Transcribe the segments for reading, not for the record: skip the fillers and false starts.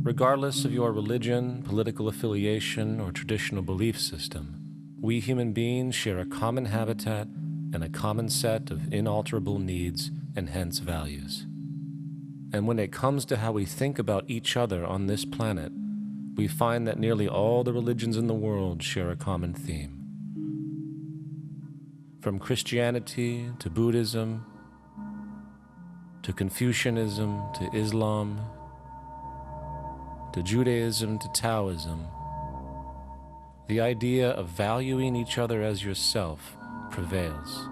Regardless of your religion, political affiliation, or traditional belief system, we human beings share a common habitat and a common set of inalterable needs and hence values. And when it comes to how we think about each other on this planet, we find that nearly all the religions in the world share a common theme. From Christianity to Buddhism, to Confucianism, to Islam, to Judaism, to Taoism, the idea of valuing each other as yourself prevails.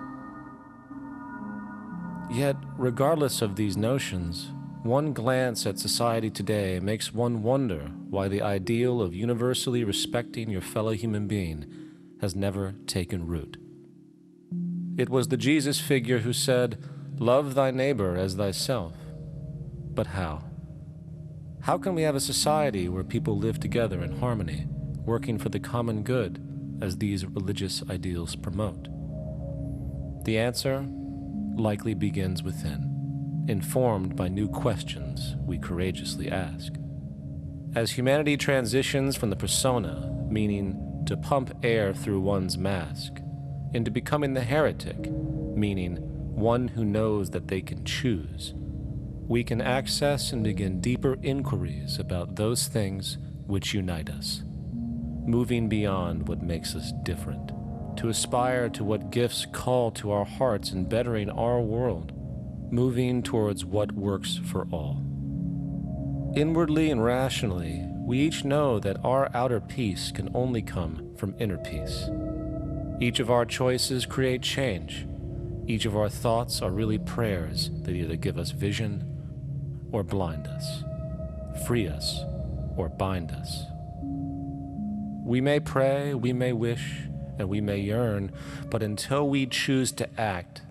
Yet, regardless of these notions, one glance at society today makes one wonder why the ideal of universally respecting your fellow human being has never taken root. It was the Jesus figure who said, "Love thy neighbor as thyself." But how? How can we have a society where people live together in harmony, working for the common good as these religious ideals promote? The answer likely begins within, informed by new questions we courageously ask. As humanity transitions from the persona, meaning to pump air through one's mask, into becoming the heretic, meaning one who knows that they can choose, we can access and begin deeper inquiries about those things which unite us, moving beyond what makes us different, to aspire to what gifts call to our hearts in bettering our world, moving towards what works for all. Inwardly and rationally, we each know that our outer peace can only come from inner peace. Each of our choices create change. Each of our thoughts are really prayers that either give us vision or blind us, free us or bind us. We may pray, we may wish, and we may yearn, but until we choose to act,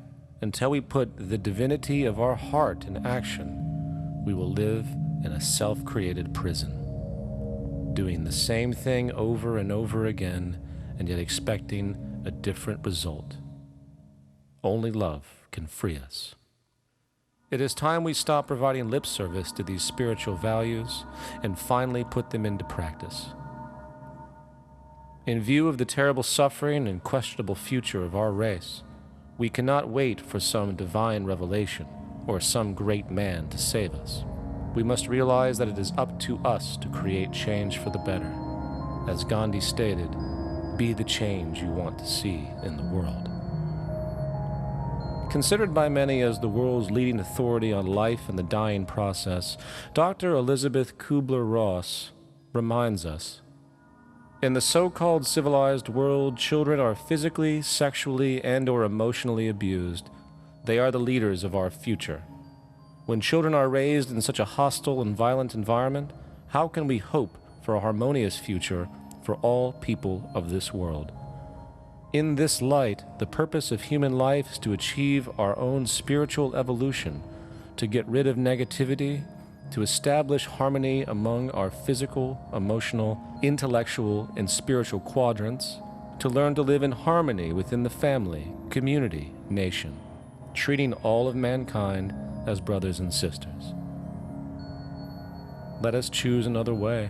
until we put the divinity of our heart in action, we will live in a self-created prison, doing the same thing over and over again, and yet expecting a different result. Only love can free us. It is time we stop providing lip service to these spiritual values and finally put them into practice. In view of the terrible suffering and questionable future of our race, we cannot wait for some divine revelation or some great man to save us. We must realize that it is up to us to create change for the better. As Gandhi stated, be the change you want to see in the world. Considered by many as the world's leading authority on life and the dying process, Dr. Elizabeth Kubler-Ross reminds us, in the so-called civilized world, children are physically, sexually, and/or emotionally abused. They are the leaders of our future. When children are raised in such a hostile and violent environment, how can we hope for a harmonious future for all people of this world? In this light, the purpose of human life is to achieve our own spiritual evolution, to get rid of negativity, to establish harmony among our physical, emotional, intellectual, and spiritual quadrants, to learn to live in harmony within the family, community, nation, treating all of mankind as brothers and sisters. Let us choose another way.